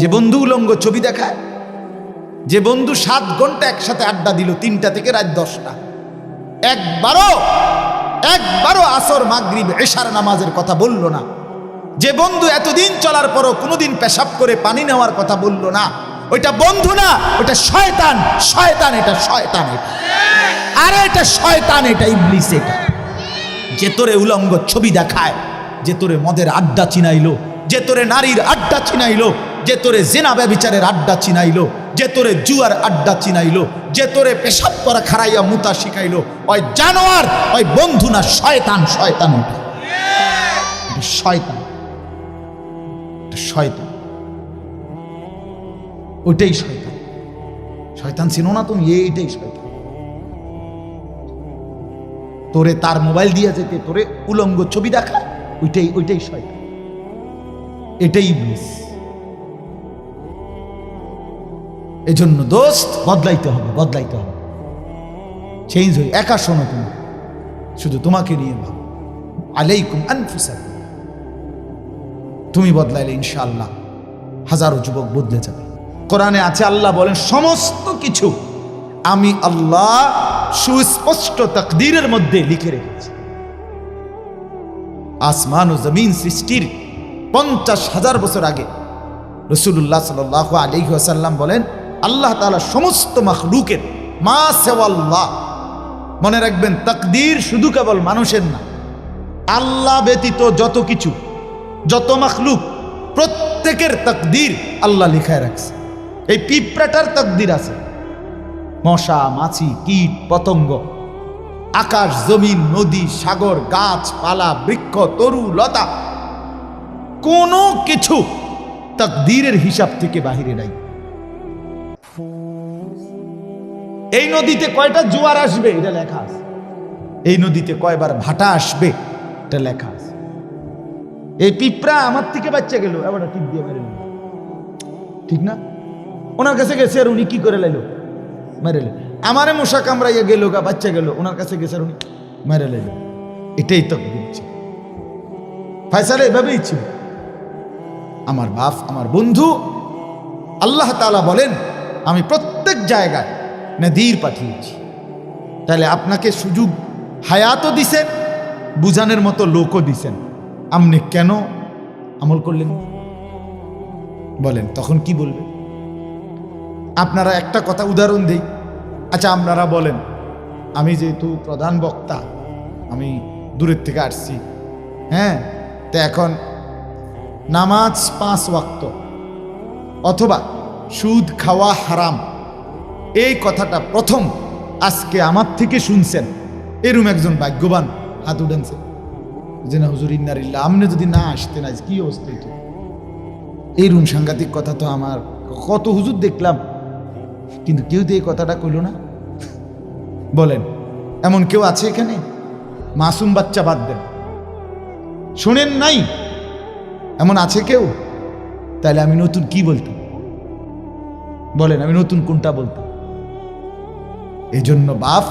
যে বন্ধু উলঙ্গ ছবি দেখায়, যে বন্ধু 7 ঘন্টা একসাথে আড্ডা দিল 3টা থেকে রাত 10টা, একবারও আসর মাগরিব এশার নামাজের কথা বলল না, যে বন্ধু এতদিন চলার পরও কোনোদিন পেশাব করে পানি নেওয়ার কথা বলল না, ওইটা বন্ধু না, ওটা শয়তান। শয়তান এটা, শয়তান এটা, আরে এটা শয়তান, এটা ইবলিস এটা। যে তোরে উলঙ্গ ছবি দেখায়, যে তোরে মদের আড্ডা চিনাইলো, যে তোরে নারীর আড্ডা চিনাইলো, যে তোরে জিনা ব্যভিচারের আড্ডা চিনাইলো, যে তোরে জুয়ার আড্ডা চিনাইলো, যে তোরে পেশাব করা খারাইয়া মুতা শিখাইলো, ওই জানোয়ার, ওই বন্ধু না, শয়তান। শয়তান ওটা, শয়তান, শয়তান, ওইটাই শয়তান। শয়তান চিনো না তুমি? এইটাই শয়তান। তোরে তার মোবাইল দিয়ে যেতে তোরে উলঙ্গ ছবি দেখা, ওইটাই শয়তান, এটাই ইবলিস। এজন্য দোস্ত বদলাইতে হবে, চেঞ্জ হই। একা শোনো, তুমি শুধু তোমাকে নিয়ে ভাবো। আলাইকুম আনফুসাকুম। তুমি বদলাইলে ইনশাআল্লাহ হাজারো যুবক বদলে যাবে। কোরআনে আছে, আল্লাহ বলেন সমস্ত কিছু আমি আল্লাহ সুস্পষ্ট তাকদীরের মধ্যে লিখে রেখেছি। আসমান ও জমিন সৃষ্টির 50,000 বছর আগে রাসূলুল্লাহ সাল্লাল্লাহু আলাইহি ওয়াসাল্লাম বলেন, আল্লাহ তাআলা সমস্ত মাখলুকের, মা সাওয়াল্লাহ, মনে রাখবেন তাকদীর শুধু কেবল মানুষের না, আল্লাহ ব্যতীত যত কিছু, যত মাখলুক, প্রত্যেকের তাকদীর আল্লাহ লিখায় রাখছে। এই পিঁপড়াটার তাকদীর আছে, মশা, মাছি, কীট, পতঙ্গ, আকাশ, জমিন, নদী, সাগর, গাছপালা, বৃক্ষ, তরু, লতা, কোনো কিছু তাকদীরের হিসাব থেকে বাহিরে নাই। এই নদীতে কয়টা জোয়ার আসবে এটা লেখা আছে, এই নদীতে কয়বার ভাটা আসবে এটা লেখা আছে। এই পিঁপড়া আমার থেকে বাচ্চা গেল, এবার টিপ দিয়ে মেরে নিল, ঠিক না? ওনার কাছে গেছে আর উনি কি করে লাইল? মেরে লে। আমারে মশা কামড়াইয়া গেল, গা বাচ্চা গেল, ওনার কাছে গেছে আর উনি মেরে লাইল। এটাই তাকদীর ছিল, ফয়সালা এভাবেই ছিল। আমার বাপ, আমার বন্ধু, আল্লাহ তাআলা বলেন আমি প্রত্যেক জায়গায় নদীর পাঠিয়েছি। তাহলে আপনাকে সুযোগ হায়াতও দিছেন, বুঝানোর মতো লোকও দিছেন, আপনি কেন আমল করলেন বলেন? তখন কি বলবেন? আপনারা একটা কথা উদাহরণ দেই। আচ্ছা আপনারা বলেন, আমি যেহেতু প্রধান বক্তা, আমি দূরের থেকে আসছি, হ্যাঁ, তো এখন নামাজ 5 ওয়াক্ত অথবা সুদ খাওয়া হারাম, এই কথাটা প্রথম আজকে আমার থেকে শুনছেন, এরম একজন ভাগ্যবান হাত উঠেছে যে না হুজুর ইন্নারিল্লাহ, আপনি যদি না আসতেন আজ কি অবস্থা হইতো। এইরকম সাংঘাতিক কথা তো আমার কত হুজুর দেখলাম, কিন্তু কেউ তো এই কথাটা কইল না। বলেন এমন কেউ আছে এখানে? মাসুম বাচ্চা বাদ দেন, শোনেন নাই, এমন আছে কেউ? তাহলে আমি নতুন কি বলতাম বলেন? আমি নতুন কোনটা বলতাম? এজন্য বাপ,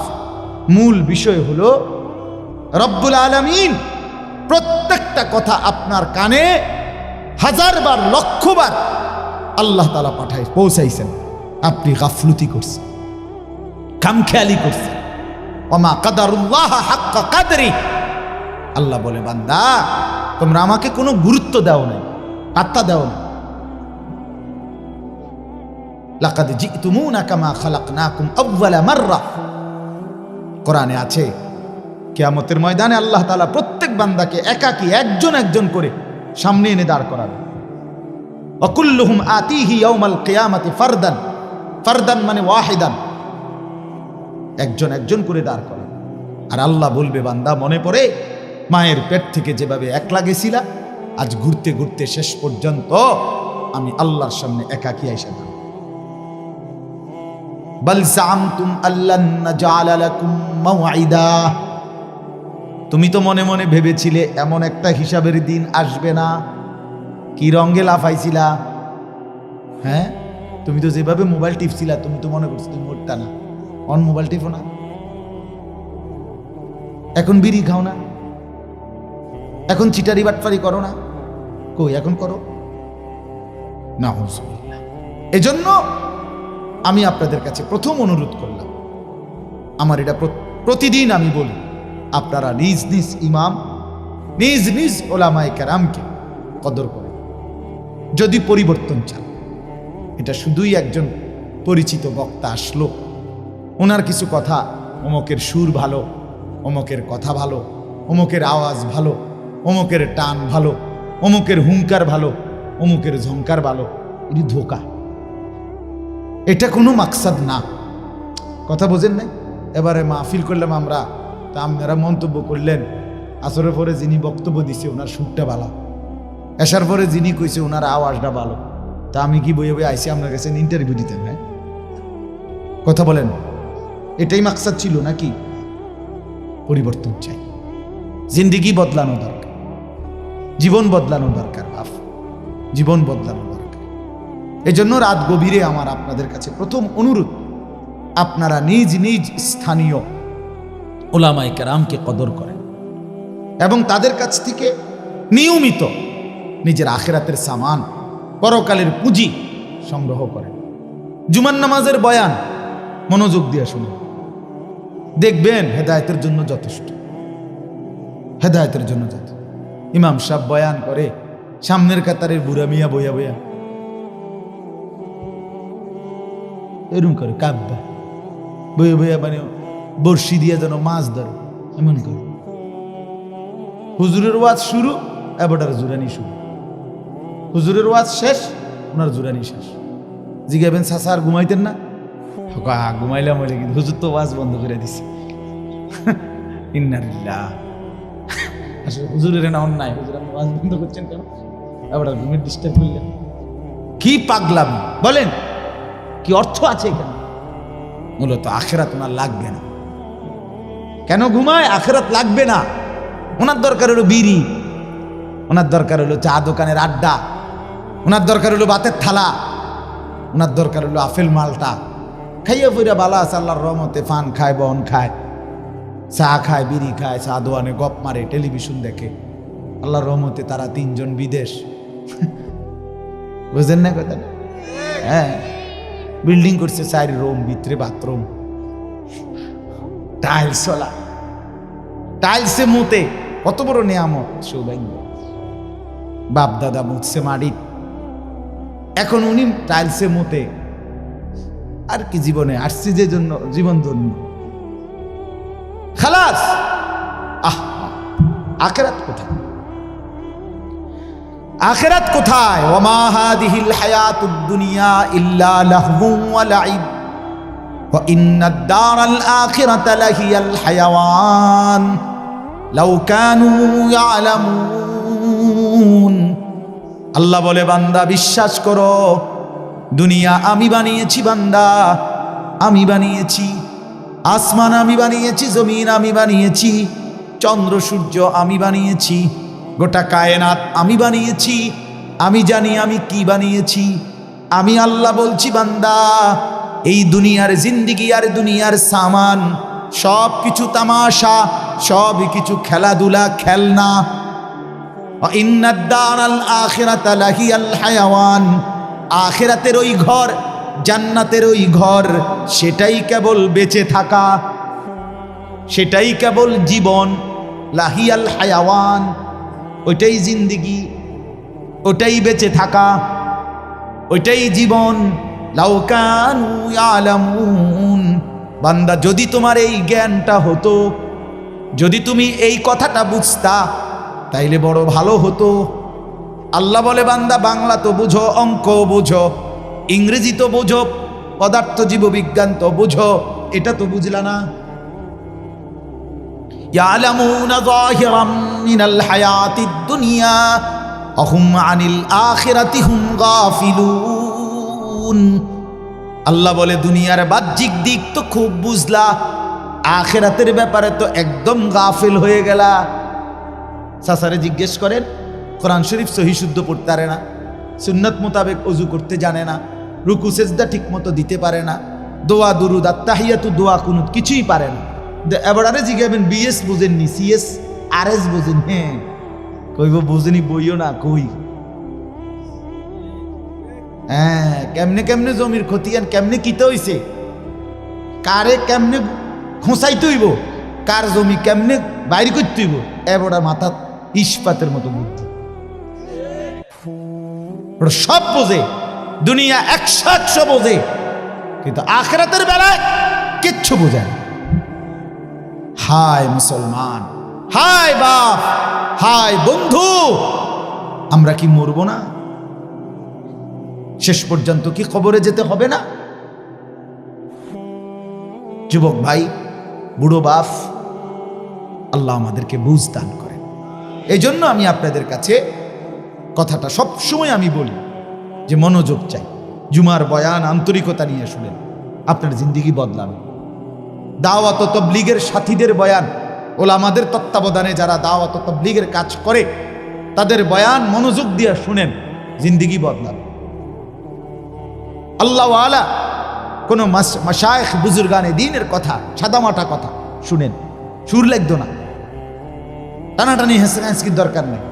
মূল বিষয় হলো রব্বুল আলামিন প্রত্যেকটা কথা আপনার কানে 1000 বার, 1,00,000 বার আল্লাহ তাআলা পৌঁছাইছেন, আপনি গাফলুতি করছেন, খামখেয়ালি করছেন। ওমা কাদারুল্লাহ হাক্কা কাদরি, আল্লাহ বলে বান্দা তোমরা আমাকে কোনো গুরুত্ব দাও নাই, পাত্তা দাও না। লাকাদ জিতুমুনা কামা খালাকনাকুম আউয়ালা মাররা, কোরআনে আছে কিয়ামতের ময়দানে আল্লাহ তাআলা প্রত্যেক বান্দাকে একাকী একজন একজন করে সামনে এনে দাঁড় করাবে। ওয়া কুল্লুহুম আতিহি ইয়াউমাল কিয়ামাতি ফারদান, ফারদান মানে ওয়াহিদান, একজন একজন করে দাঁড় করাবে। আর আল্লাহ বলবে বান্দা মনে পড়ে মায়ের পেট থেকে যেভাবে একলা গেছিলা, আজ ঘুরতে ঘুরতে শেষ পর্যন্ত আমি আল্লাহর সামনে একাকী আইসা দাঁড়াবো। বাল জামতুম আল্লান নাজআলা লাকুম মাওঈদা, তুমি তো মনে মনে ভেবেছিলে এমন একটা হিসাবের দিন আসবে না। কি রঙে লাফাইছিলা, হ্যাঁ? তুমি তো যেভাবে মোবাইল টিপছিলা, তুমি তো মনে করছো তুমি উঠতা না, অন মোবাইল টিপো না, এখন বিড়ি খাও না, এখন চিটারি বাটফারি করো না, কই এখন করো? নাউজুবিল্লাহ। এজন্য আমি আপনাদের কাছে প্রথম অনুরোধ করলাম, আমার এটা প্রতিদিন আমি বলি, আপনারা নিজ নিজ ইমাম, নিজ নিজ ওলামায়ে কেরামকে কদর করেন যদি পরিবর্তন চান। এটা শুধুই একজন পরিচিত বক্তা আসলো, ওনার কিছু কথা, অমুকের সুর ভালো, অমুকের কথা ভালো, অমুকের আওয়াজ ভালো, অমুকের টান ভালো, অমুকের হুঙ্কার ভালো, অমুকের ঝংকার ভালো, এটি ধোঁকা। এটা কোনো মাকসাদ না। কথা বোঝেন নাই? এবারে মাহফিল করলাম আমরা, তা আপনারা মন্তব্য করলেন আসরের পরে যিনি বক্তব্য দিছে ওনার সুরটা ভালো, এসার পরে যিনি কইছে ওনার আওয়াজটা ভালো, তা আমি কি বইয়ে বইয়ে আইসি আপনার কাছে ইন্টারভিউ দিতেন? হ্যাঁ, কথা বলেন, এটাই মাকসাদ ছিল নাকি? পরিবর্তন চাই, জিন্দিগি বদলানো দরকার, জীবন বদলানো দরকার, বাপ, জীবন বদলানো দরকার। এজন্য রাত গভীরে আমার আপনাদের কাছে প্রথম অনুরোধ, আপনারা নিজ নিজ স্থানীয় ওলামায়ে কেরামকে কদর করেন এবং তাদের কাছ থেকে নিয়মিত নিজের আখিরাতের সামান, পরকালের পুঁজি সংগ্রহ করেন। জুমার নামাজের বয়ান মনোযোগ দিয়ে শুনুন, দেখবেন হেদায়েতের জন্য যথেষ্ট, হেদায়েতের জন্য যথেষ্ট। ইমাম সাহেব বয়ান করে, সামনের কাতারের বুড়া মিয়া বইয়া বইয়া এরকম করে কাব্বা বইয়া বইয়া, মানে বর্ষি দিয়ে যেন মাছ ধরে, এমন করে। হুজুরের ওয়াজ শুরু, এবারটার জুরানি শুরু, হুজুরের ওয়াজ শেষ, ওনার জুরানি শেষ। জিগাবেন চাচা আর ঘুমাইতেন না? ঘুমাইলাম বলে, কিন্তু হুজুর তো ওয়াজ বন্ধ করে দিছে। ইন্নালিল্লাহ। আসলে হুজুরের না অন্যায়, হুজুর আপনি ওয়াজ বন্ধ করছেন কেন? এবার ঘুমের ডিস্টার্ব করলেন, কি পাগলামি বলেন? কি অর্থ আছে এখানে? মূলত আখিরাত ওনার লাগবে না। কেন ঘুমায়? আখিরাত লাগবে না। ওনার দরকার হলো বিড়ি, ওনার দরকার হলো চা দোকানের আড্ডা, ওনার দরকার হলো বাতের থালা, ওনার দরকার হলো আফেল মালটা। খাইয়া ফিরা বালা আছে আল্লাহর রহমতে, ফান খায়, বন খায়, চা খায়, বিড়ি খায়, চা দোয়ানে গপ মারে, টেলিভিশন দেখে। আল্লাহর রহমতে তারা তিনজন বিদেশ। বুঝলেন না কথাটা? হ্যাঁ, বিল্ডিং করছে 4 রুম, ভিতরে বাথরুম, টাইলস ওলা, টাইলসে মুতে, কত বড় নিয়ামত, সৌভাগ্য। বাপ দাদা মুতছে মাটি, এখন উনি টাইলসে মুতে। আর কি জীবনে আসছি যে জন্য, জীবন ধন্য, খালাস। আখিরাত কোথায়? আখিরাত কোথায়? ওমা হাদিহিল হায়াতুদ দুনিয়া ইল্লা লাহবুন ওয়া লাইব ওয়া ইন্নাদ দারাল আখিরাতা লাহিয়াল হায়াওয়ান লাউ কানু ইয়ালামুন। আল্লাহ বলে, বান্দা বিশ্বাস করো, দুনিয়া আমি বানিয়েছি বান্দা, আমি বানিয়েছি। আসমান আমি বানিয়েছি, জমিন আমি বানিয়েছি, চন্দ্র সূর্য আমি বানিয়েছি, গোটা কায়নাত আমি বানিয়েছি। আমি জানি আমি কি বানিয়েছি। আমি আল্লাহ বলছি, বান্দা এই দুনিয়ার জিন্দিগি আর দুনিয়ার সামান সব কিছু তামাশা, সব কিছু খেলাধুলা, খেলনা। ইন্নাদ দারাল আখিরাতা লাহিয়াল হায়াওয়ান, আখিরাতের ওই ঘর, জান্নাতের ওই ঘর, সেটাই কেবল বেঁচে থাকা, সেটাই কেবল জীবন। লাহিয়াল হায়াওয়ান, ওইটাই জিন্দিগি, ওটাই বেঁচে থাকা, ওইটাই জীবন। লাউ কানু ইয়ালামুন। বান্দা, যদি তোমার এই জ্ঞানটা হতো, যদি তুমি এই কথাটা বুঝতা, তাইলে বড় ভালো হতো। আল্লাহ বলে, বান্দা বাংলা তো বুঝো, অঙ্ক বুঝো, ইংরেজি তো বুঝো, পদার্থ জীববিজ্ঞান তো বুঝো, এটা তো বুঝলা না। ইয়ালামুনা যাহিরাম মিনাল হায়াতিদ দুনিয়া ওয়া হুম আনিল আখিরাতি হুম গাফিলুন। আল্লাহ বলে, দুনিয়ার বাহ্যিক দিক তো খুব বুঝলা, আখিরাতের ব্যাপারে তো একদম গাফিল হয়ে গেলা। সাসারে জিজ্ঞেস করেন, কোরআন শরীফ সহি শুদ্ধ পড়তে পারে না, সুন্নত মোতাবেক ওযু করতে জানে না, রুকু সেজদা ঠিক মতো দিতে পারে না, দোয়া দুরুদ আত্তাহিয়াতু দোয়া কুনুত কিছুই পারে না। এবারে জিজ্ঞাবেন বিএস বুঝেননি, সিএস আরএস বুঝেন? হ্যাঁ, কইব বুঝেনি, বইও না কই। হ্যাঁ, কেমনে কেমনে জমির খতিয়ান কেমনে কিতে হইছে, কারে কেমনে খোঁচাইতে হইব, কার জমি কেমনে বাইর করতে হইব, এবার মাথা ইস্পাতের মতো বুদ্ধি। ওরা সব বোঝে, দুনিয়া 100 বোঝে, কিন্তু আখিরাতের বেলায় কিচ্ছু বোঝে না। হায় মুসলমান, হায় বাপ, হায় বন্ধু, আমরা কি মরবো না? শেষ পর্যন্ত কি কবরে যেতে হবে না? যুবক ভাই, বুড়ো বাপ, আল্লাহ আমাদেরকে বুঝ দান করেন। এই জন্য আমি আপনাদের কাছে কথাটা সবসময় আমি বলি যে মনোযোগ চাই। জুমার বয়ান আন্তরিকতা নিয়ে শুনেন, আপনার জিন্দেগি বদলাবে। দাওয়াত ও তাবলীগের সাথীদের বয়ান, ওলামাদের তত্ত্বাবধানে যারা দাওয়াত ও তাবলীগের কাজ করে তাদের বয়ান মনোযোগ দিয়ে শুনেন, জিন্দেগি বদলাবে। আল্লাহ ওয়ালা কোন মাশায়েখ বুজুর্গানে দ্বীনের কথা, সাদামাটা কথা শুনেন, সুর লাগতো না, টানাটানি হেঁচকির দরকার নেই।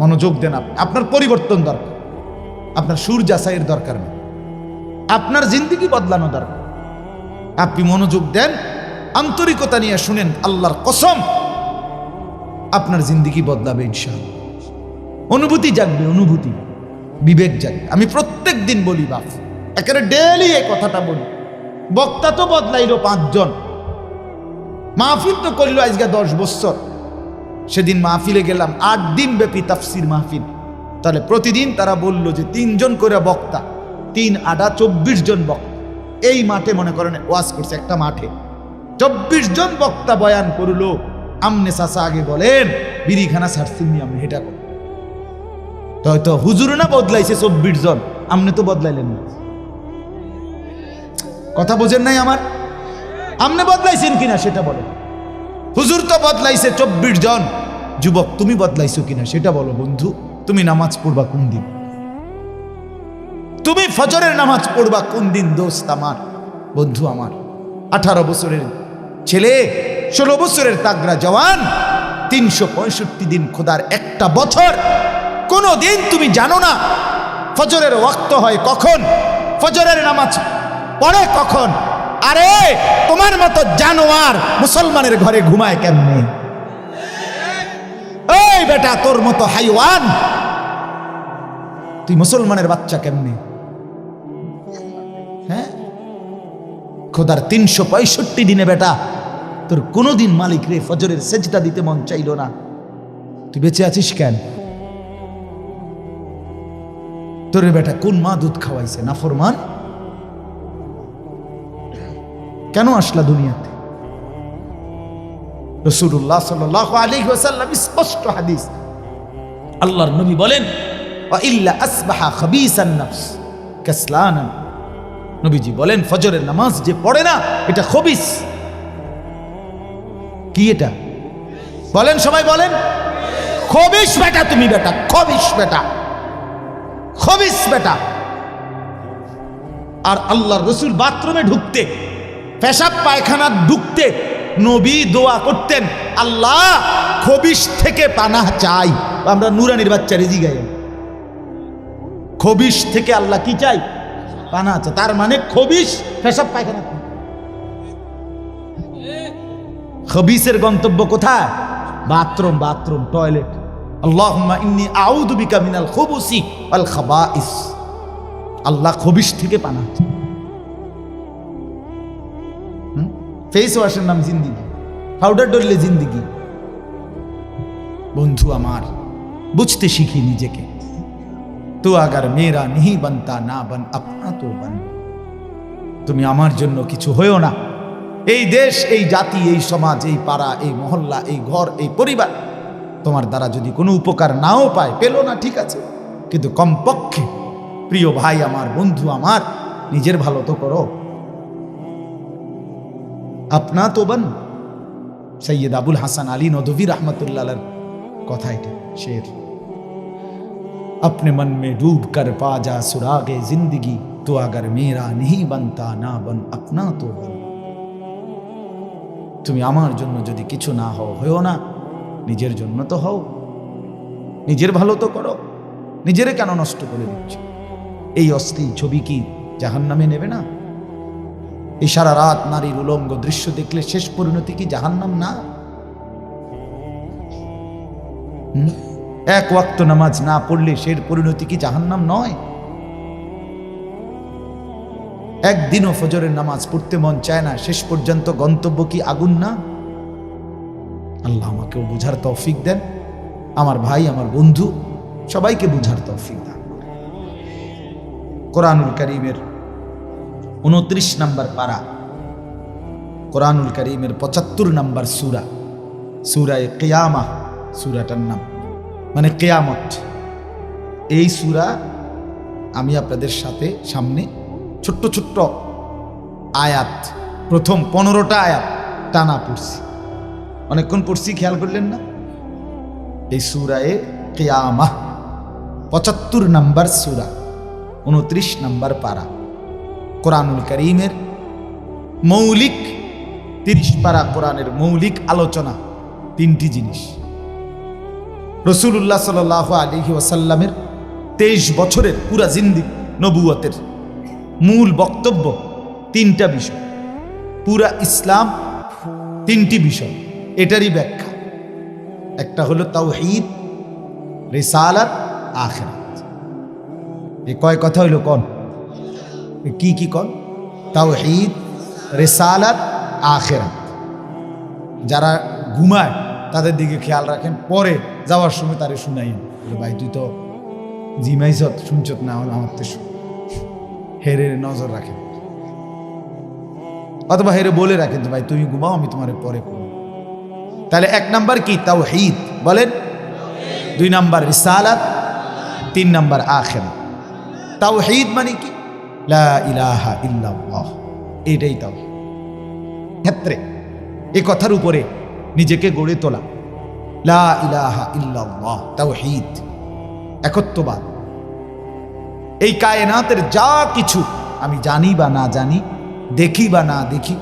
মনোযোগ দেন, আপনার পরিবর্তন দরকার, আপনার সুর যাচাইয়ের দরকার নেই, আপনার জিন্দেগি বদলানো দরকার। আপনি মনোযোগ দেন, আন্তরিকতা নিয়ে শুনেন, আল্লাহর কসম আপনার জিন্দেগি বদলাবে ইনশাআল্লাহ। অনুভূতি জাগবে, অনুভূতি, বিবেক জাগবে। আমি প্রত্যেক দিন বলি বাপ, একেবারে ডেইলি এই কথাটা বলি। বক্তা তো বদলাইল 5 জন, মাহফিল তো করলো আজকে 10 বছর। সেদিন মাহফিলে গেলাম, 8 দিন ব্যাপী তাফসির মাহফিল। তাহলে প্রতিদিন তারা বলল যে 3 জন করে বক্তা, 3 8 24 জন বক্তা। এই মাঠে মনে করেন ওয়াজ করছে, একটা মাঠে 24 জন বক্তা বয়ান করলো। আমনে চাচা আগে বলেন বিড়িখানা ছাড়ছিনি, আমি হেটা কর। তো হয়তো হুজুর না বদলাইছে 24 জন, আমনে তো বদলাইলেন না। কথা বোঝেন নাই আমার? আমনে বদলাইছেন কিনা সেটা বলো। হুজুর তো বদলাইছে 24 জন, যুবক তুমি বদলাইছো কিনা সেটা বলো। বন্ধু, তুমি নামাজ পড়বা কোন দিন? তুমি ফজরের নামাজ পড়বা কোন দিন? দোস্ত আমার, বন্ধু আমার, 18 বছরের ছেলে, 16 বছরের তাগড়া জওয়ান, 365 দিন খোদার একটা বছর, কোনো দিন তুমি জানো না ফজরের ওয়াক্ত হয় কখন, ফজরের নামাজ পড়ে কখন? আরে তোমার মতো জানোয়ার মুসলমানের ঘরে ঘুমায় কেমনে? এই বেটা, তোর মতো হাইওয়ান তুই মুসলমানের বাচ্চা কেমনে? হ্যাঁ, খোদার 365 দিনে বেটা তোর কোনোদিন মালিক রে ফজরের সেজদা দিতে মন চাইল না, তুই বেঁচে আছিস কেন? তোর বেটা কোন মা দুধ খাওয়াইছে? নাফরমান, কেন আসলা দুনিয়াতে? রাসূলুল্লাহ সাল্লাল্লাহু আলাইহি ওয়াসাল্লাম স্পষ্ট হাদিস, আল্লাহর নবী বলেন, ওয়া ইল্লা আসবাহা খাবিসান নফস কাসলানান। নবীজি বলেন, ফজরের নামাজ যে পড়ে না এটা খবিস। কি এটা বলেন, সবাই বলেন, খবিস বেটা, তুমি বেটা খবিস বেটা, খবিস বেটা। আর আল্লাহর রাসূল বাথরুমে ঢুকতে, পেশাব পায়খানা ঢুকতে নবী দোয়া করতেন, আল্লাহ খবিস থেকে পানাহ চাই। আমরা নুরানির বাচ্চা রেজি গাই, খবিস থেকে আল্লাহ কি চাই? পানাহ চাই। তার মানে খবিস পেশাব পায়খানা। খবিসের গন্তব্য কোথায়? Bathroom, bathroom, toilet. আল্লাহুম্মা ইন্নী আউযু বিকা মিনাল খুবুসি ওয়াল খাবাইস। আল্লাহ খবিস থেকে পানাহ চাই। ফেস ওয়াশের নাম জিন্দিগি, পাউডার ডললে জিন্দিগি। বন্ধু আমার, বুঝতে শিখি নিজেকে। তো আগার মেরা নেহি বানতা না বান আপনা তো বান। তুমি আমার জন্য কিছু হয়েও না। এই দেশ, এই জাতি, এই সমাজ, এই পাড়া, এই মহল্লা, এই ঘর, এই পরিবার তোমার দ্বারা যদি কোনো উপকার নাও পায়, পেলো না ঠিক আছে, কিন্তু কমপক্ষে প্রিয় ভাই আমার, বন্ধু আমার, নিজের ভালো তো করো। আপনা তো বান। সৈয়দ আবুল হাসান আলী নদভী रहमतुल्लाह কথা এটা, শের। अपने मन में डूब कर पा जा सुरागे जिंदगी, तो अगर मेरा नहीं बनता ना बन अपना तो बन। তুমি আমার জন্য যদি কিছু না হও, হয়ো না, নিজের জন্য তো হও, নিজের ভালো তো করো। নিজেরে কেন নষ্ট করে দিচ্ছ? এই অশ্লীল ছবি কি জাহান্নামে নেবে না? এই সারা রাত নারীর উলঙ্গ দৃশ্য দেখলে শেষ পরিণতি কি জাহান্নাম না? এক ওয়াক্ত নামাজ না পড়লে শের পরিণতি কি জাহান্নাম নয়? একদিনও ফজরের নামাজ পড়তে মন চায় না, শেষ পর্যন্ত গন্তব্য কি আগুন না? আল্লাহ আমাকেও বুঝার তৌফিক দেন, আমার ভাই আমার বন্ধু সবাইকে বুঝার তৌফিক দেন। কোরআনুল কারীমের 29 নম্বর পারা, কোরআনুল কারীমের 75 নম্বর সূরা, সূরা কিয়ামাহ সূরাটার নাম, মানে কিয়ামত। এই সূরা আমি আপনাদের সাথে সামনে ছোট্ট ছোট্ট আয়াত, প্রথম 15টা আয়াত টানা পড়ছি, অনেকক্ষণ পড়ছি, খেয়াল করলেন না? এই সূরায়ে কিয়ামাহ 75 নম্বর সূরা, 29 নম্বর পারা, কোরআনুল কারীমের মৌলিক 30 পারা কোরআনের মৌলিক আলোচনা 3টি জিনিস। রাসূলুল্লাহ সাল্লাল্লাহু আলাইহি ওয়াসাল্লামের 23 বছরের পুরা জিন্দেগি নবুয়তের মূল বক্তব্য 3টা বিষয়, পুরা ইসলাম 3টি বিষয়, এটারই ব্যাখ্যা। একটা হলো তাওহীদ, রিসালাত, আখিরাত। এই কয় কথা হইল কোন? কি কি কোন? তাওহীদ, রিসালাত, আখিরাত। যারা ঘুমায় তাদের দিকে খেয়াল রাখেন, পরে যাওয়ার সময় তারে শুনাইন, ভাই তুই তো জিমাইছত শুনছত না, আমার তো হেরে নজর রাখেন, অথবা হেরে বলে রাখেন ভাই তুমি ঘুমাও, আমি তোমার পরে করব। তাহলে 1 নাম্বার কি? তাওহীদ বলেন, 2 নাম্বার রিসালাত, 3 নাম্বার আখিরাত। তাওহীদ মানে কি? লা ইলাহা ইল্লাল্লাহ, এটাই তাওহীদ। ক্ষেত্রে এই কথার উপরে নিজেকে গড়ে তোলা, লা ইলাহা ইল্লাল্লাহ, তাওহীদ, একত্ববাদ। এই কায়নাতের যা কিছু আমি জানি বা না জানি, দেখি বা না দেখি,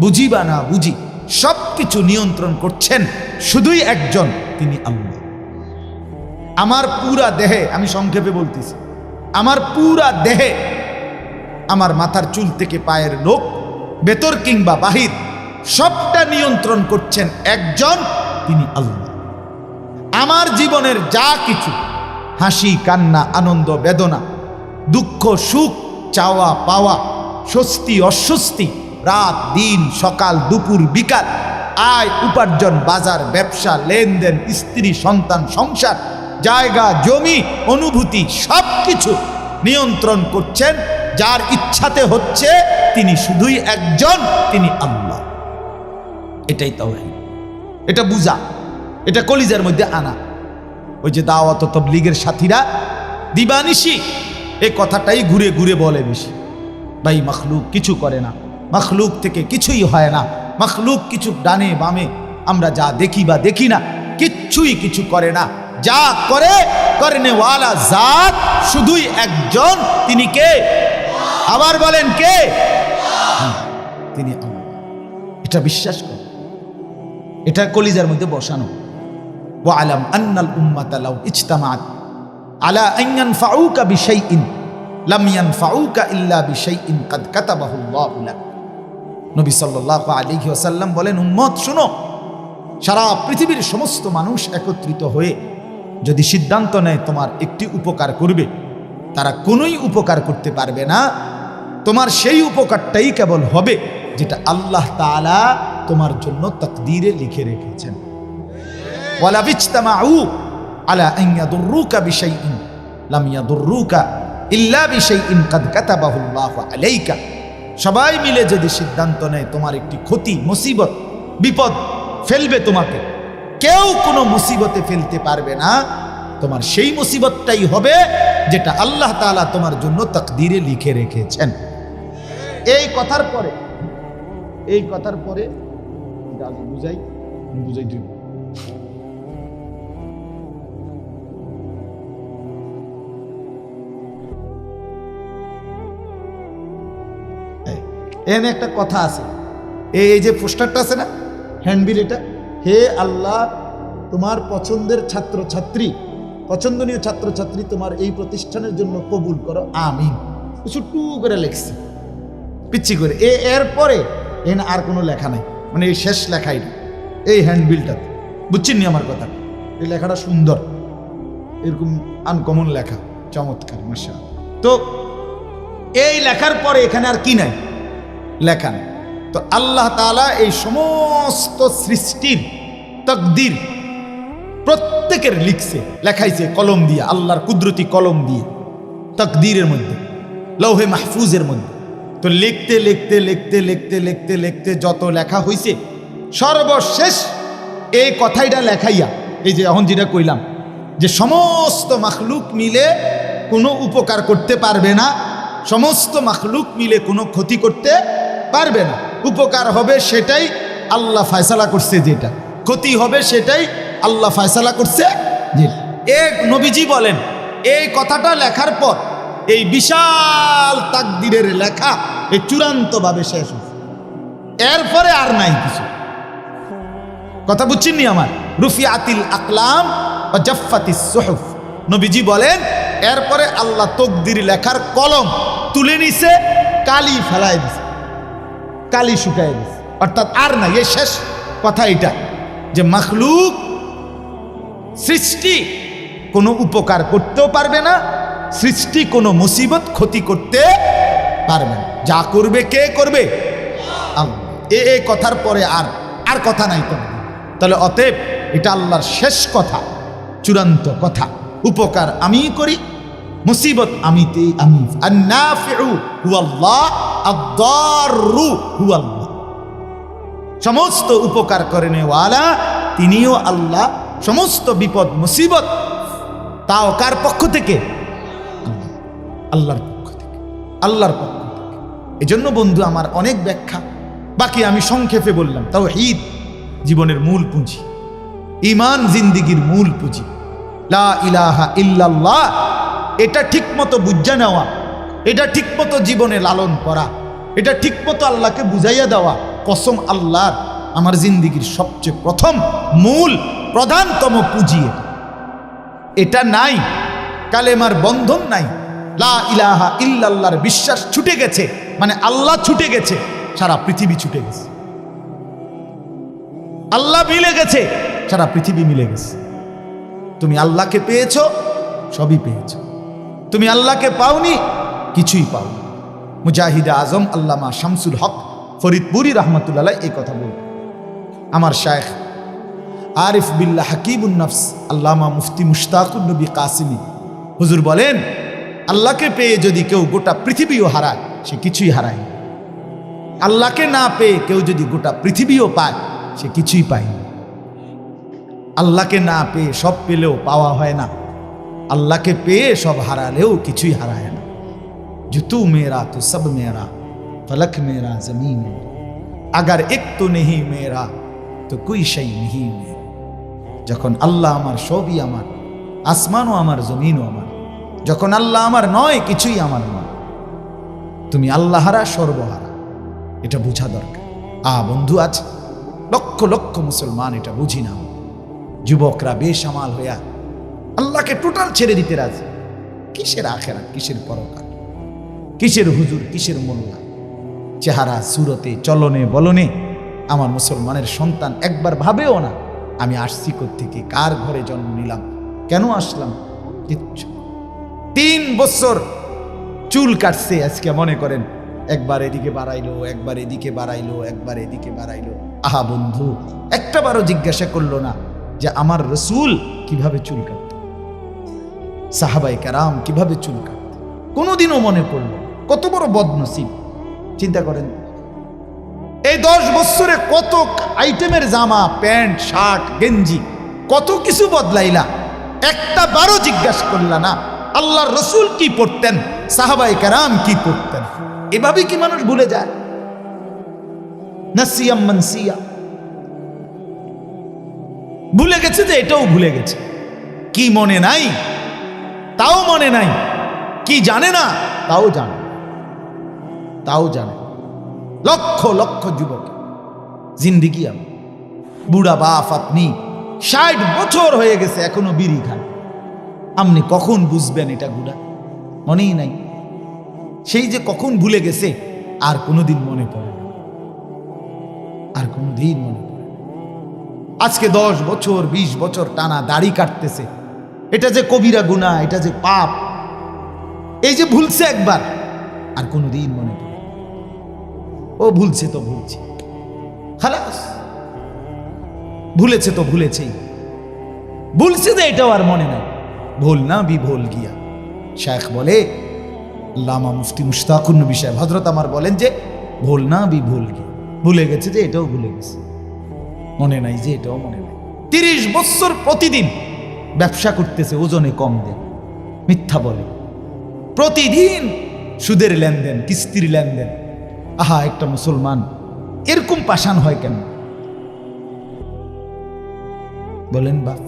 বুঝি বা না বুঝি, সব কিছু নিয়ন্ত্রণ করছেন শুধুই একজন, তিনি আল্লাহ। আমার পুরা দেহে, আমি সংক্ষেপে বলতেছি, আমার পুরা দেহে, আমার মাথার চুল থেকে পায়ের নখ, ভেতর কিংবা বাহির, সবটা নিয়ন্ত্রণ করছেন একজন, তিনি আল্লাহ। আমার জীবনের যা কিছু, হাসি কান্না, আনন্দ বেদনা, দুঃখ সুখ, চাওয়া পাওয়া, স্বস্তি অস্বস্তি, রাত দিন, সকাল দুপুর বিকাল, আয় উপার্জন, বাজার ব্যবসা, লেনদেন, স্ত্রী সন্তান সংসার, জায়গা জমি, অনুভূতি, সব কিছু নিয়ন্ত্রণ করছেন যার ইচ্ছাতে হচ্ছে, তিনি শুধুই একজন, তিনি আল্লাহ। এটাই তাওহীদ। এটা বুঝা, এটা কলিজার মধ্যে আনা। ওই যে দাওয়াত ও তাবলীগের সাথীরা দিবানিশি এই কথাটাই ঘুরে ঘুরে বলে বেশি, ভাই মাখলুক কিছু করে না, মাখলুক থেকে কিছুই হয় না, মাখলুক কিছু ডানে বামে আমরা যা দেখি বা দেখি না, কিচ্ছুই কিছু করে না, যা করে করনেওয়ালা জাত শুধুই একজন, তিনি কে? আবার বলেন কে? তিনি আল্লাহ। এটা বিশ্বাস কর, এটা কলিজার মধ্যে বসানো। ওয়ালাম আন্নাল উম্মাতা লাউ ইজতামাআত আলা আন ইয়ানফাউকা বিশাইইন লাম ইয়ানফাউকা ইল্লা বিশাইইন কাদ কাতাবাহু আল্লাহু লাক। নবী সাল্লাল্লাহু আলাইহি ওয়াসাল্লাম বলেন, উম্মত শুনো, সারা পৃথিবীর সমস্ত মানুষ একত্রিত হয়ে যদি সিদ্ধান্ত নেয় তোমার একটি উপকার করবে, তারা কোনোই উপকার করতে পারবে না, তোমার সেই উপকারটাই কেবল হবে যেটা আল্লাহ তাআলা তোমার জন্য তাকদীরে লিখে রেখেছেন। ওয়ালা বিজতামাউ আলা আন ইয়াদুররুকা বিশাইইন লাম ইয়াদুররুকা ইল্লা বিশাইইন কাদ কাতাবাহু আল্লাহু আলাইকা। সবাই মিলে যদি সিদ্ধান্ত নেয় তোমার একটি ক্ষতি, মুসিবত, বিপদ ফেলবে তোমাকে, কেউ কোনো মুসিবতে ফেলতে পারবে না, তোমার সেই মুসিবতটাই হবে যেটা আল্লাহ তাআলা তোমার জন্য তাকদীরে লিখে রেখেছেন। এই কথার পরে বুঝাই দিব। এখানে একটা কথা আছে, এই যে পোস্টারটা আছে না, হ্যান্ডবিল, এটা হে আল্লাহ তোমার পছন্দের ছাত্র ছাত্রী পছন্দনীয় ছাত্রছাত্রী তোমার এই প্রতিষ্ঠানের জন্য কবুল করো, আমিন। ছোট্টু করে লিখছে পিচ্ছি করে। এরপরে এখানে আর কোনো লেখা নাই, মানে এই শেষ লেখাই না এই হ্যান্ডবিলটাতে। বুঝছেন নি আমার কথা? এই লেখাটা সুন্দর, এরকম আনকমন লেখা, চমৎকার, মাশাআল্লাহ। তো এই লেখার পরে এখানে আর কি নাই, লেখা নেই। তো আল্লাহ তাআলা এই সমস্ত সৃষ্টির তাকদীর প্রত্যেকের লিখছে, লেখাইছে কলম দিয়ে, আল্লাহর কুদরতি কলম দিয়ে, তাকদীরের মধ্যে, লৌহে মাহফুজের মধ্যে। তো লিখতে লিখতে লিখতে লিখতে লিখতে লিখতে যত লেখা হইছে, সর্বশেষ এই কথাইটা লেখাইয়া, এই যে এখন যেটা কইলাম যে সমস্ত মাখলুক মিলে কোনো উপকার করতে পারবে না, সমস্ত মাখলুক মিলে কোনো ক্ষতি করতে পারবে না। উপকার হবে সেটাই আল্লাহ ফয়সালা করছে, যেটা ক্ষতি হবে সেটাই আল্লাহ ফয়সালা করছে। এক নবীজি বলেন, এই কথাটা লেখার পর এই বিশাল তাকদীরের লেখা এই চূড়ান্তভাবে শেষ হয়েছে, এরপরে আর নাই কিছু। কথা বুঝছেননি আমার? রুফিআতিল আকলাম ওয়া জাফফাতিস সুহুফ। নবীজি বলেন এরপরে আল্লাহ তাকদীর লেখার কলম তুলে নিছে, কালি ফেলায় দিছে, কালি শুকায় দিছে, অর্থাৎ আর নাই। এই শেষ কথা এটা যে মাখলুক সৃষ্টি কোনো উপকার করতেও পারবে না, সৃষ্টি কোনো মুসিবত ক্ষতি করতে পারবে না। যা করবে কে করবে? আল্লাহ। এই কথার পরে আর কথা নাই তো। তাহলে অতএব এটা আল্লাহর শেষ কথা, চূড়ান্ত কথা। উপকার আমি করি, মুসিবত আমি। আন-নাফিউ হুয়াল্লাহ, আদ-দাররু হুয়াল্লাহ। সমস্ত উপকার করেনেওয়ালা তিনিও আল্লাহ, সমস্ত বিপদ মুসিবত তাও কার পক্ষ থেকে? আল্লাহর পক্ষ থেকে, আল্লাহর পক্ষ থেকে। এজন্য বন্ধু আমার অনেক ব্যাখ্যা, বাকি আমি সংক্ষেপে বললাম। তাওহীদ জীবনের মূল পুঁজি, ঈমান জিন্দেগীর মূল পুঁজি। লা ইলাহা ইল্লাল্লাহ, এটা ঠিকমতো বুঝা নেওয়া, এটা ঠিকমতো জীবনে লালন করা, এটা ঠিকমতো আল্লাহকে বুঝাইয়া দেওয়া। কসম আল্লাহর, আমার জিন্দেগীর সবচেয়ে প্রথম মূল প্রধানতম পুঁজি এটা নাই, কালেমার বন্ধন নাই, লা ইলাহা ইল্লাল্লাহর বিশ্বাস ছুটে গেছে, মানে আল্লাহ ছুটে গেছে, সারা পৃথিবী ছুটে গেছে। আল্লাহ মিলে গেছে, সারা পৃথিবী মিলে গেছে। তুমি আল্লাহকে পেয়েছো, সবই পেয়েছো। তুমি আল্লাহকে পাওনি, কিছুই পাওনি। মুজাহিদে আজম আল্লামা শামসুল হক ফরিদপুরি রহমতুল্লাহ এই কথা বলতেন। আমার শায়েখ আরিফ বিল্লাহ হাকিবুন নফস আল্লামা মুফতি মুশতাকুন নবী কাসিমি হুজুর বলেন, আল্লাহকে পেয়ে যদি কেউ গোটা পৃথিবীও হারায়, সে কিছুই হারায় না। আল্লাহকে না পেয়ে কেউ যদি গোটা পৃথিবীও পায়, সে কিছুই পায় না। আল্লাহকে না পেয়ে সব পেলেও পাওয়া হয় না, আল্লাহকে পেয়ে সব হারালেও কিছুই হারায় না। जो तू मेरा तो सब मेरा, फलक मेरा जमीन मेरा, अगर एक तो नहीं मेरा तो कोई शै नहीं मेरा। যখন আল্লাহ আমার, সবই আমার, আসমানও আমার, জমিনও আমার। যখন আল্লাহ আমার নয়, কিছুই আমার নয়। তুমি আল্লাহ হারা, সর্বহারা, এটা বোঝা দরকার। বন্ধু আছে লক্ষ লক্ষ মুসলমান এটা বুঝি না। যুবকরা বেসামাল হইয়া আল্লাহকে টোটাল ছেড়ে দিতে রাজি। কিসের আখেরাত, কিসের পরকাল, কিসের হুজুর, কিসের মোল্লা। চেহারা সুরতে, চলনে বলনে আমার মুসলমানের সন্তান একবার ভাবেও না আমি আসছি কোত্থেকে, কার ঘরে জন্ম নিলাম, কেন আসলাম, কিচ্ছু। 3 বছর চুল কাটছে, আজকে মনে করেন একবার এদিকে বাড়াইলো, একবার এদিকে বাড়াইলো, একবার এদিকে বাড়াইলো। বন্ধু একটাবারও জিজ্ঞাসা করলো না যে আমার রসুল কিভাবে চুল কাটত, সাহাবায়ে কেরাম কিভাবে চুল কাটত, কোনোদিনও মনে পড়লো। কত বড় বদনসিব চিন্তা করেন। এই 10 বছরে কত আইটেমের জামা, প্যান্ট, শার্ট, গেঞ্জি, কত কিছু বদলাইলা, একটা বারও জিজ্ঞাসা করলা না আল্লাহর রসুল কি পড়তেন, সাহাবায়ে কেরাম কি পড়তেন। এভাবে কি মানুষ ভুলে যায়? নাসিয়াম মানসিয়া, ভুলে গেছে যে এটাও ভুলে গেছে। কি মনে নাই তাও মনে নাই, কি জানে না তাও জানে, তাও জানে। লক্ষ লক্ষ যুবক জিন্দিগি আমি, বুড়া বাপ আপনি 60 বছর হয়ে গেছে এখনো বিড়ি খান, আপনি কখন বুঝবেন এটা গুনাহ? মনেই নাই। সেই যে কখন ভুলে গেছে, আর কোনোদিন মনে পড়ে না, আর কোনোদিন মনে পড়ে না। আজকে 10 বছর 20 বছর টানা দাড়ি কাটতেছে, এটা যে কবিরা গুনাহ, এটা যে পাপ। এই যে ভুলছে একবার, আর কোনোদিন মনে পড়ে না। ও ভুলছে তো ভুলছে, খালাস, ভুলেছে তো ভুলেছেই, ভুলছে যে এটাও আর মনে নাই। ভুল না বিভুল গিয়া। শেখ বলে, লামা মুফতি মুশতাকুর নবী সাহেব হযরত আমার বলেন যে ভুল না বিভুল গিয়া, ভুলে গেছে যে এটাও ভুলে গেছে, মনে নাই যে এটাও মনে নাই। 30 বছর প্রতিদিন ব্যবসা করতেছে, ওজনে কম দেন, মিথ্যা বলে, প্রতিদিন সুদের লেনদেন, কিস্তির লেনদেন। আহা, একটা মুসলমান এরকম পাষাণ হয় কেন বলেন বাপ?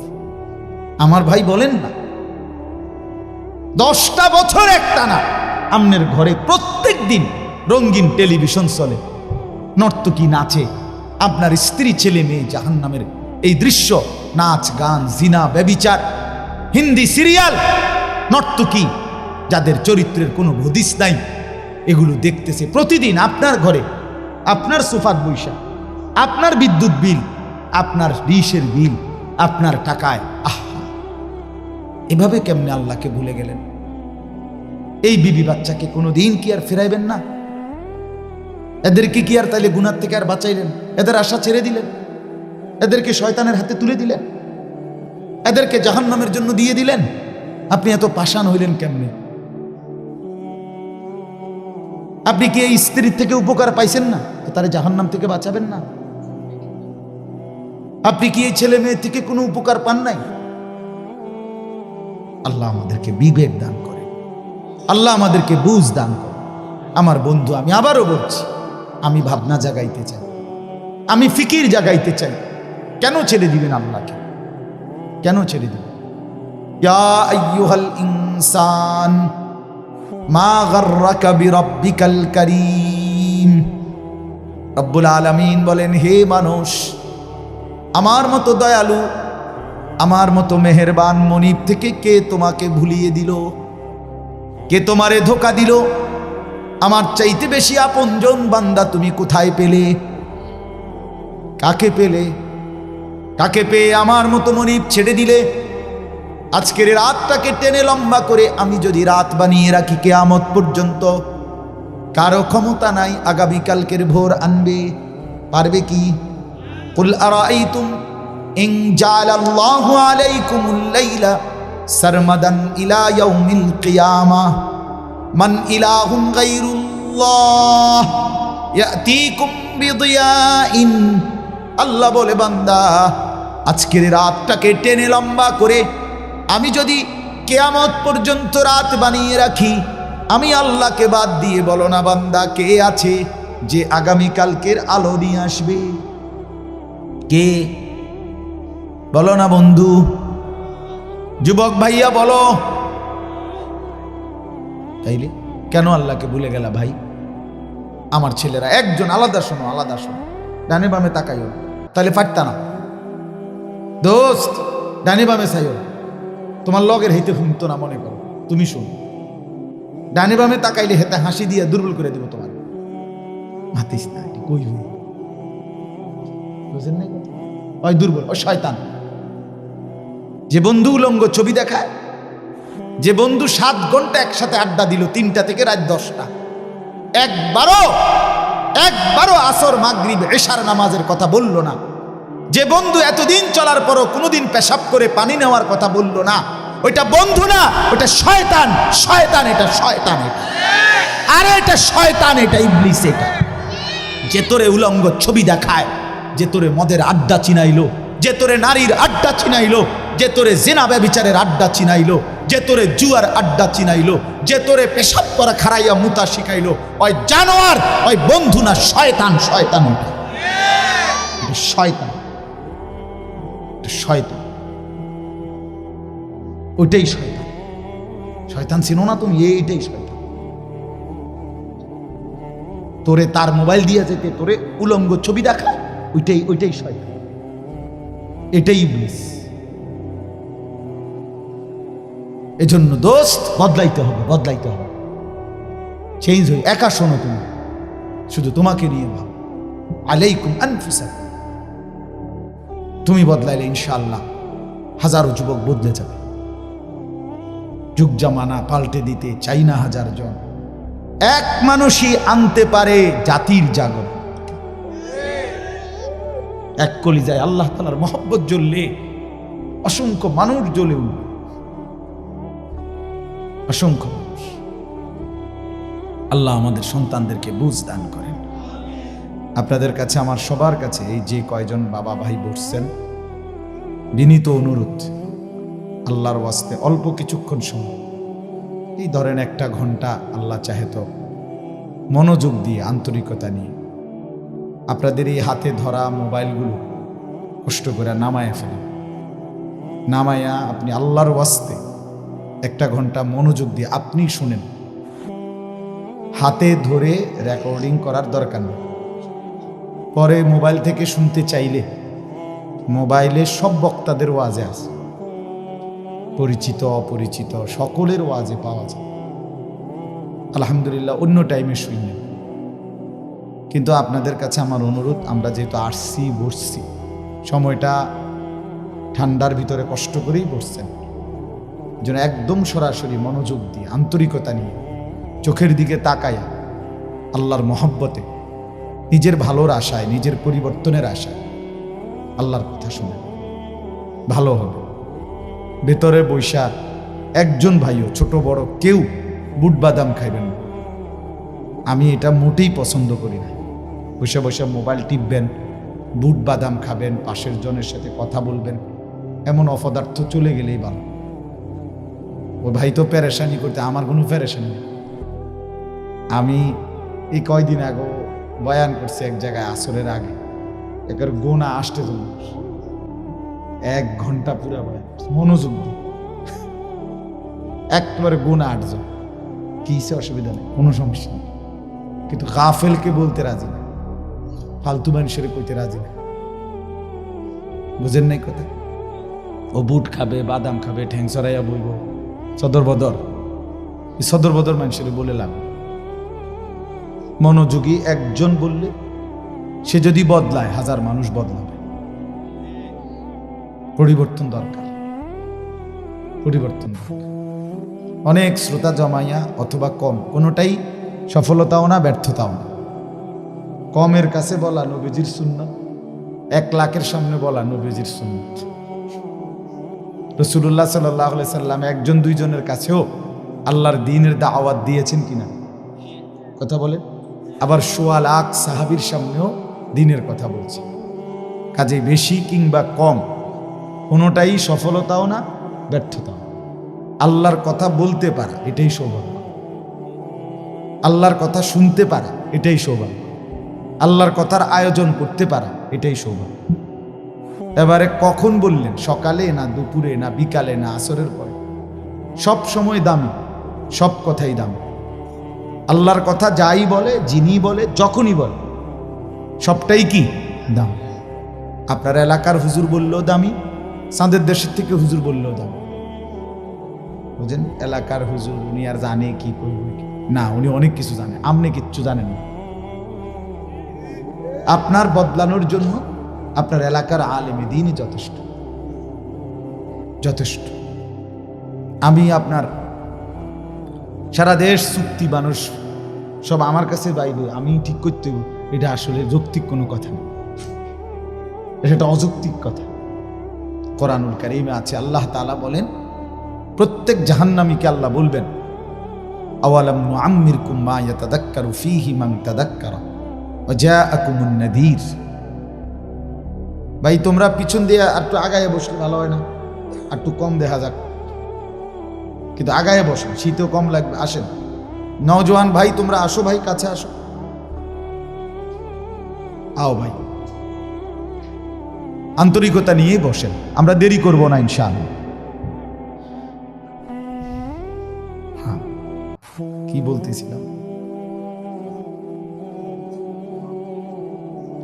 আমার ভাই বলেন না। 10টা বছর একটানা আমনের ঘরে প্রত্যেক দিন রঙিন টেলিভিশন চলে, নর্তকী নাচে, আপনার স্ত্রী ছেলে মেয়ে জাহান্নামের এই দৃশ্য, নাচ গান, জিনা, ব্যভিচার, হিন্দি সিরিয়াল, নর্তকী যাদের চরিত্রের কোনো হদিস নাই, এগুলো দেখতেছে প্রতিদিন আপনার ঘরে, আপনার সোফার বৈশা, আপনার বিদ্যুৎ বিল, আপনার ডিশের বিল, আপনার টাকায়। আহা, এভাবে কেমনে আল্লাহকে ভুলে গেলেন? এই বিবি বাচ্চাকে কোনোদিন কি আর ফেরাইবেন না? এদেরকে কি আর তাইলে গুনার থেকে আর বাঁচাইলেন? এদের আশা ছেড়ে দিলেন, এদেরকে শয়তানের হাতে তুলে দিলেন, এদেরকে জাহান্নামের জন্য দিয়ে দিলেন। আপনি এত পাষাণ হইলেন কেমনে? আপনি কি এই স্ত্রীর থেকে উপকার পাইছেন না? তো তারে জাহান্নাম থেকে বাঁচাবেন না? আপনি কি এই ছেলে মেয়ে থেকে কোনো উপকার পান নাই? আল্লাহ আমাদেরকে বিবেক দান করে, আল্লাহ আমাদেরকে বুঝ দান করে। আমার বন্ধু, আমি আবারও বলছি, আমি ভাবনা জাগাইতে চাই, আমি ফিকির জাগাইতে চাই। কেন ছেড়ে দিবেন আল্লাহকে? কেন ছেড়ে দিবেন? ইয়া আইয়ুহাল ইনসান মা গাররাকা বিরাব্বিকাল কারীম। রব্বুল আলামিন বলেন, হে মানুষ, আমার মতো দয়ালু, আমার মতো মেহেরবান মনিব থেকে কে তোমাকে ভুলিয়ে দিল? কে তোমারে ধোঁকা দিল? আমার চাইতে বেশি আপনজন বান্দা তুমি কোথায় পেলে? কাকে পেলে? কাকে পেয়ে আমার মতো মনিব ছেড়ে দিলে? আজকের রাতটাকে টেনে লম্বা করে আমি যদি রাত বানিয়ে রাখি কিয়ামত পর্যন্ত, কারো ক্ষমতা নাই আগামীকালকের ভোর আনবে। পারবে কি? কুল আরাআইতুম ইন জাআলাল্লাহু আলাইকুমুল লাইলা সারমাদান ইলা ইয়াউমিল কিয়ামাহ মান ইলাহুন গায়রুল্লাহ ইয়াতিকুম বিদিয়াইন। আল্লাহ বলে, বান্দা, আজকের রাতটাকে টেনে লম্বা করে আমি যদি কিয়ামত পর্যন্ত রাত বানিয়ে রাখি, আমি আল্লাহকে বাদ দিয়ে বলো না বান্দা, কে আছে যে আগামীকালকের আলো নিয়ে আসবে? কে? বলো না বন্ধু, যুবক ভাইয়া বলো। তাইলে কেন আল্লাহকে ভুলে গেলা ভাই? আমার ছেলেরা একজন, আলাদা শোনো, আলাদা শোনো, ডানে বামে তাকাইও, তাহলে ফাটতা না। দোস্ত, ডানে বামে চাইও, তোমার লগের হেতে ফুমতো না, মনে করো তুমি শোনো। ডানে বামে তাকাইলে হেতে হাসি দিয়ে দুর্বল করে দেবো তোমার। মাতিস না, কই বুঝেন নাই? ওই দুর্বল, ওই শয়তান। যে বন্ধু উলঙ্গ ছবি দেখায়, যে বন্ধু 7 ঘন্টা একসাথে আড্ডা দিল 3টা থেকে রাত 10টা, একবারও আসর মাগরিব এশার নামাজের কথা বলল না, যে বন্ধু এতদিন চলার পরও কোনোদিন পেশাব করে পানি নেওয়ার কথা বলল না, ওইটা বন্ধু না, ওটা শয়তান। শয়তান এটা, শয়তান এটা, আরে এটা শয়তান, এটা ইবলিস। এটা যে তোরে উলঙ্গ ছবি দেখায়, যে তোরে মদের আড্ডা চিনাইলো, যে তোরে নারীর আড্ডা চিনাইলো, যে তোরে জিনা ব্যভিচারের আড্ডা চিনাইলো, যে তোরে জুয়ার আড্ডা চিনাইলো, যে তোরে পেশাব করা খারাইয়া মুতা শিখাইলো, ওই জানোয়ার, ওই বন্ধু না, শয়তান। শয়তান এটা, শয়তান, শয়তান, ওইটাই শয়তান। শয়তান চিনো না তুমি? এইটাই শয়তান। তোরে তার মোবাইল দিয়ে যেতে তোরে উলঙ্গ ছবি দেখা, ওইটাই শয়তান, এটাই ইবলিস। এজন্য দোস্ত বদলাইতে হবে, বদলাইতে হবে, চেঞ্জ হয়ে। একা শোনো, তুমি শুধু তোমাকে নিয়ে ভাব। আলাইকুম আনফুসাকুম। তুমি বদলাইলে ইনশাআল্লাহ হাজারো যুবক বদলে যাবে। যুগ জামানা পাল্টে দিতে চাই না হাজার জন, এক মানুষই আনতে পারে জাতির জাগরণ। এক কলিজায় আল্লাহ তাআলার মহব্বত জ্বললে অসংখ্য মানুষ জ্বলে উঠবে, অসংখ্য মানুষ। আল্লাহ আমাদের সন্তানদেরকে বুঝ দান করেন। আপনাদের কাছে, আমার সবার কাছে, এই যে কয়জন বাবা ভাই বসছেন, বিনীত অনুরোধ, আল্লাহর ওয়াস্তে অল্প কিছুক্ষণ সময়, এই ধরেন 1 ঘন্টা আল্লাহ চাহে তো মনোযোগ দিয়ে আন্তরিকতা নিয়ে আপনাদের এই হাতে ধরা মোবাইলগুলো কষ্ট করে নামায়া ফেলেন। নামায়া আপনি আল্লাহর ওয়াস্তে 1 ঘন্টা মনোযোগ দিয়ে আপনি শুনেন। হাতে ধরে রেকর্ডিং করার দরকার নেই। পরে মোবাইল থেকে শুনতে চাইলে মোবাইলে সব বক্তাদের ওয়াজে আছে, পরিচিত অপরিচিত সকলের ওয়াজে পাওয়া যায়। আলহামদুলিল্লাহ, অন্য টাইমে শুনলেন। কিন্তু আপনাদের কাছে আমার অনুরোধ, আমরা যেহেতু আসছি বসছি, সময়টা ঠান্ডার ভিতরে কষ্ট করেই বসছেন, যেন একদম সরাসরি মনোযোগ দিয়ে আন্তরিকতা নিয়ে চোখের দিকে তাকায়া আল্লাহর মহব্বতে, নিজের ভালোর আশায়, নিজের পরিবর্তনের আশায় আল্লাহর কথা শুনে ভালো হবে। ভেতরে বৈশা একজন ভাইও, ছোট বড় কেউ বুট বাদাম খাইবেন না। আমি এটা মোটেই পছন্দ করি না। বসে বসে মোবাইল টিপবেন, বুট বাদাম খাবেন, পাশের জনের সাথে কথা বলবেন, এমন অপদার্থ চলে গেলেই ভালো। ও ভাই তো পেরেশানি করতে, আমার কোনো পেরেশানি নেই। আমি এই কয়দিন আগে বয়ান করছি এক জায়গায়, আসরের আগে, একের গোনা আসতে চলে 1 ঘন্টা পুরা বয়ান, মনোযোগ দিয়ে একেবারে গোনা 8 জন। কিসে অসুবিধা নেই, কোনো সমস্যা নেই। কিন্তু গাফেলকে বলতে রাজি না, ফালতু মানুষের কইতে রাজি না। বুঝেন নাই কথা? ও বুট খাবে, বাদাম খাবে, ঠ্যাং সরাইয়া বলবো সদর বদর। সদর বদর মানুষের বলে লাভ। মনোযোগী একজন বললে সে যদি বদলায়, 1000 মানুষ বদলাবে। পরিবর্তন দরকার, পরিবর্তন দরকার। অনেক শ্রোতা জমাইয়া অথবা কম, কোনোটাই সফলতাও না ব্যর্থতাও না। কমের কাছে বলা নবীজির সুন্নাত, 1 লাখের সামনে বলা নবীজির সুন্নাত। রাসূলুল্লাহ সাল্লাল্লাহু আলাইহি সাল্লাম 1 2 জনের কাছেও আল্লাহর দ্বীনের দাওয়াত দিয়েছেন কিনা কথা বলে। আবার 1.25 লাখ সাহাবীর সামনেও দ্বীনের কথা বলছে। কাজে বেশি কিংবা কম কোনোটাই সফলতাও না ব্যর্থতাও। আল্লাহর কথা বলতে পারা এটাই সৌভাগ্য, আল্লাহর কথা শুনতে পারা এটাই সৌভাগ্য, আল্লাহর কথার আয়োজন করতে পারা এটাই সৌভাগ্য। এবারে কখন বললেন, সকালে না দুপুরে না বিকালে না আসরের পরে, সব সময় দামি, সব কথাই দামি। আল্লাহর কথা যাই বলে, যিনি বলে, যখনই বলে, সবটাই কি দাম। আপনার এলাকার হুজুর বললেও দামি, চাঁদের দেশের থেকে হুজুর বললেও দামি। বুঝেন? এলাকার হুজুর উনি আর জানে কি করবে না, উনি অনেক কিছু জানে, আপনি কিচ্ছু জানেন না। আপনার বদলানোর জন্য আপনার এলাকার আলেমে দ্বীনই যথেষ্ট, যথেষ্ট। আমি আপনার সারা দেশ চুক্তি মানুষ সব আমার কাছে বাইবে, আমি ঠিক করতে, এটা আসলে যৌক্তিক কোনো কথা না, এটা অযৌক্তিক কথা। কোরআনুল কারীমে আছে, আল্লাহ তাআলা বলেন, প্রত্যেক জাহান্নামীকে আল্লাহ বলবেন, আওয়ালাম নুআম্মিরকুম মা ইয়াতাযাক্কারু ফীহি মান তাযাক্কারা ওয়া জাআকুমুন নাযীর। ভাই তোমরা পিছন দিয়ে আর একটু আগায় বসলে ভালো হয় না? আর একটু কম দেখা যাক, কিন্তু আগায় বসেন, শীতও কম লাগবে। আসেন নওজোয়ান ভাই, তোমরা আসো ভাই, কাছে আসো, আও ভাই, আন্তরিকতা নিয়ে বসেন, আমরা দেরি করব না ইনশাআল্লাহ। হ্যাঁ, কি বলতেছিলাম?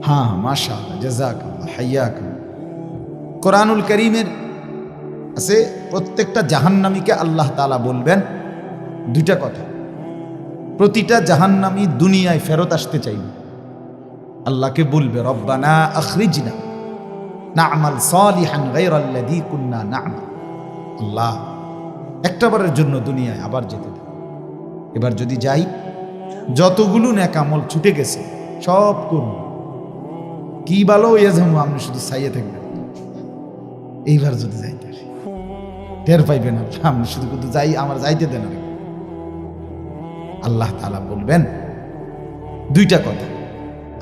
হ্যাঁ, মাশাআল্লাহ, জাযাকাল্লাহ, হাইয়াকুম। কোরআনুল কারীমের আছে প্রত্যেকটা জাহান্নামীকে আল্লাহ তাআলা বলবেন দুইটা কথা। প্রতিটা জাহান্নামী দুনিয়ায় ফেরত আসতে চাইবে, আল্লাহকে বলবে রব্বানা আখরিজনা না'মাল সালিহান গায়রাল্লাযী কুন্না না'মাল। আল্লাহ একটাবারের জন্য দুনিয়ায় আবার যেতে দেন, এবার যদি যাই যতগুলো নেক আমল ছুটে গেছে সব করব, কি ভালো হইয়া যাবো, আপনি শুধু চাইয়ে থাকবেন। এইবার যদি যাইতে টের পাইবেন আপনি শুধু কিন্তু যাই, আমার যাইতে দেন। আল্লাহ তাআলা বলবেন দুইটা কথা,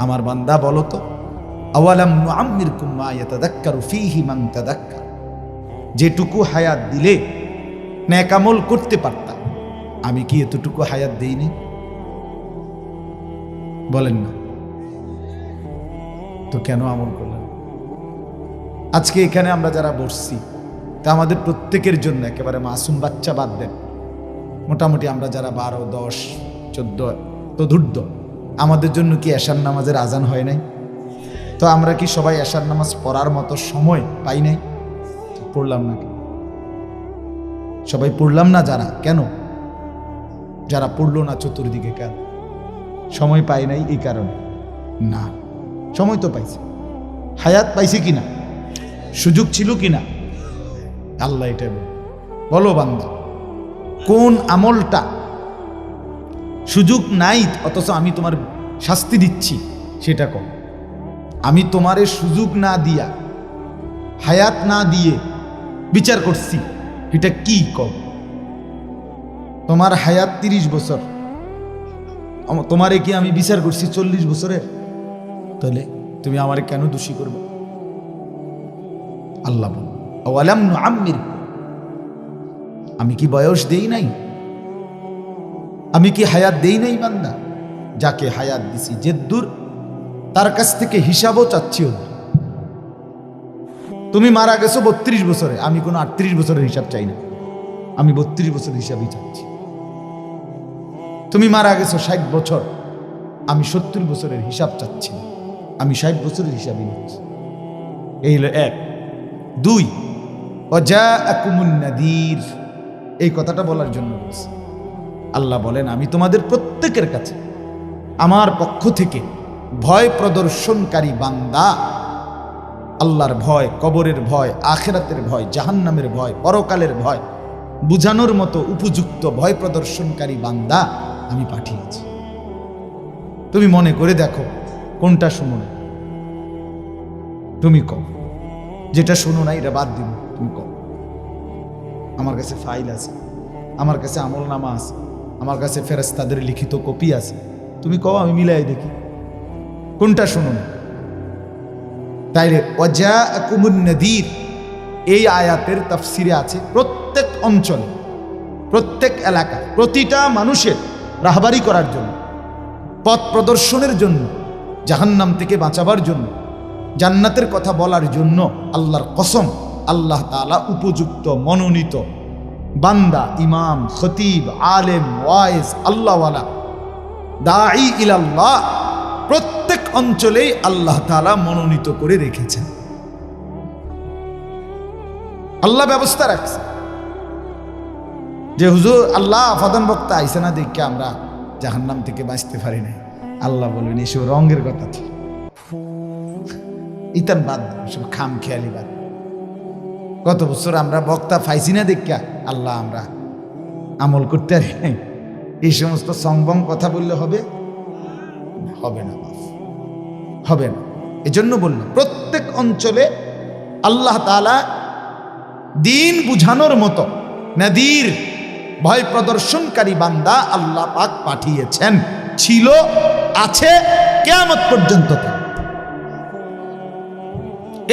আমার বান্দা বলো তো আওয়ালাম নুআম্মিরকুম মা ইয়াতাযাক্কারু ফীহি মান তাযাক্কার, যেটুকু হায়াত দিলে নেক আমল করতে পারতাম, আমি কি এতটুকু হায়াত দেইনি? বলেন না তো কেন আমল করলাম? আজকে এখানে আমরা যারা বসছি তা আমাদের প্রত্যেকের জন্য, একেবারে মাসুম বাচ্চা বাদ দেন, মোটামুটি আমরা যারা 12, 10, 14 তদূর্ধ্ব, আমাদের জন্য কি এশার নামাজের আজান হয় নাই? তো আমরা কি সবাই এশার নামাজ পড়ার মতো সময় পাই নাই? পড়লাম না কেন? সবাই পড়লাম না যারা, কেন? যারা পড়লো না চতুর্দিকে কেন? সময় পাই নাই এই কারণে না, সময় তো পাইছে, হায়াত পাইছে কিনা, সুযোগ ছিল কিনা? আল্লাহ এটা বলো বান্দা, কোন আমলটা সুযোগ নাই অথচ আমি তোমার শাস্তি দিচ্ছি সেটা কম? আমি তোমারে সুযোগ না দিয়া, হায়াত না দিয়ে বিচার করছি, এটা কি কম? তোমার হায়াত 30 বছর, তোমারে কি আমি বিচার করছি 40 বছরের? তাহলে তুমি আমারে কেন দোষী করবে? আল্লাহ বল আওয়ালাম নুআম্মিরকুম, আমি কি বয়স দেই নাই? আমি কি হায়াত দেই নাই বান্দা? যাকে হায়াত দিছি জেদ্দুর, তার কাছ থেকে হিসাবও চাচ্ছিও না। তুমি মারা গেছো 32 বছরে, আমি কোনো 38 বছরের হিসাব চাই না, আমি 32 বছরের হিসাবই চাচ্ছি। তুমি মারা গেছো 60 বছর, আমি 70 বছরের হিসাব চাচ্ছি না, আমি 60 বছরের হিসাবই নিচ্ছি। এই হলো 1। 2 ওয়াজাআকুমুন নাযীর, এই কথাটা বলার জন্য বলছি। আল্লাহ বলেন আমি তোমাদের প্রত্যেকের কাছে আমার পক্ষ থেকে ভয় প্রদর্শনকারী বান্দা, আল্লাহর ভয়, কবরের ভয়, আখিরাতের ভয়, জাহান্নামের ভয়, পরকালের ভয় বুঝানোর মতো উপযুক্ত ভয় প্রদর্শনকারী বান্দা আমি পাঠিয়েছি। তুমি মনে করে দেখো কোনটা শুনো না, তুমি কও। যেটা শুনো না এটা বাদ দিব, তুমি কও। আমার কাছে ফাইল আছে, আমার কাছে আমলনামা আছে, আমার কাছে ফেরেশতাদের লিখিত কপি আছে, তুমি কও, আমি মিলাই দেখি কোনটা শুনো না। তাইলে ওয়াজাআকুমুন নাযীর, এই আয়াতের তাফসিরে আছে প্রত্যেক অঞ্চলে, প্রত্যেক এলাকায়, প্রতিটা মানুষের রাহবারি করার জন্য, পথ প্রদর্শনের জন্য, জাহান্নাম থেকে বাঁচাবার জন্য, জান্নাতের কথা বলার জন্য আল্লাহর কসম আল্লাহ তাআলা উপযুক্ত মনোনীত বান্দা, ইমাম, খতিব, আলেম, ওয়াইজ, আল্লাহওয়ালা, দাঈ ইলাল্লাহ প্রত্যেক অঞ্চলেই আল্লাহ তাআলা মনোনীত করে রেখেছেন। আল্লাহ ব্যবস্থা রাখছে যে হুজুর আল্লাহ ফাদান বক্তা আইসে না দেখে আমরা জাহান্নাম থেকে বাঁচতে পারি না। আল্লাহ বলবেন এসব রঙের কথা, ইতান বাদ, সব খাম খেয়ালি বাদ। কত বছর আমরা বক্তা পাইছি না দেখা আল্লাহ আমরা আমল করতে পারি নাই, এই সমস্ত সংবং কথা বললে হবে? হবে না, হবে না। এজন্য বললাম প্রত্যেক অঞ্চলে আল্লাহ তাআলা দিন বুঝানোর মতো নাদির, ভয় প্রদর্শনকারী বান্দা আল্লাহ পাক পাঠিয়েছেন, ছিল, আছে, কিয়ামত পর্যন্ত।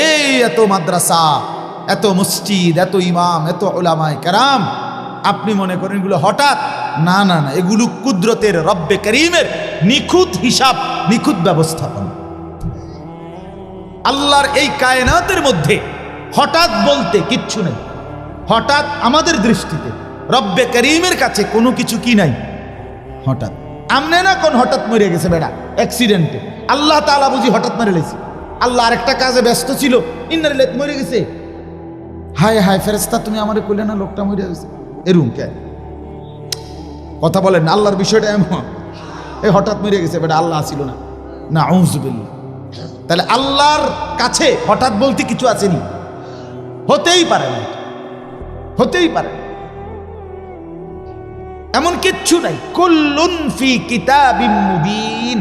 এই এত মাদ্রাসা, এত মসজিদ, এত ইমাম, এত উলামায়ে কেরাম, আপনি মনে করেন এগুলো হঠাৎ? না না না, এগুলো কুদরতের রব্বে করিমের নিখুঁত হিসাব, নিখুঁত ব্যবস্থাপনা। আল্লাহর এই কায়নাতের মধ্যে হঠাৎ বলতে কিচ্ছু নেই। হঠাৎ আমাদের দৃষ্টিতে রব্বে করিমের কাছে কোনো কিছু কি নাই হঠাৎ। আমনে না কোন হঠাৎ মরে গেছে বেড়া অ্যাক্সিডেন্টে, আল্লাহ তাআলা বুঝি হঠাৎ মেরে লেছে। আল্লাহ আরেকটা কাজে ব্যস্ত ছিল, ইন্নালিল্লাহি মরে গেছে, হায় হায় ফেরেশতা তুমি আমারে কইলে না লোকটা মরে গেছে, এরকম কে কথা বলেন? আল্লাহর বিষয়টা এমন, এই হঠাৎ মরে গেছে, বেটা আল্লাহ ছিল না, না আউযুবিল্লাহ। তাহলে আল্লাহর কাছে হঠাৎ বলতে কিছু আসেনি, হতেই পারে না, হতেই পারে না। এমন কিচ্ছু নাই। কুল্লুন ফি কিতাবিম মুবিন,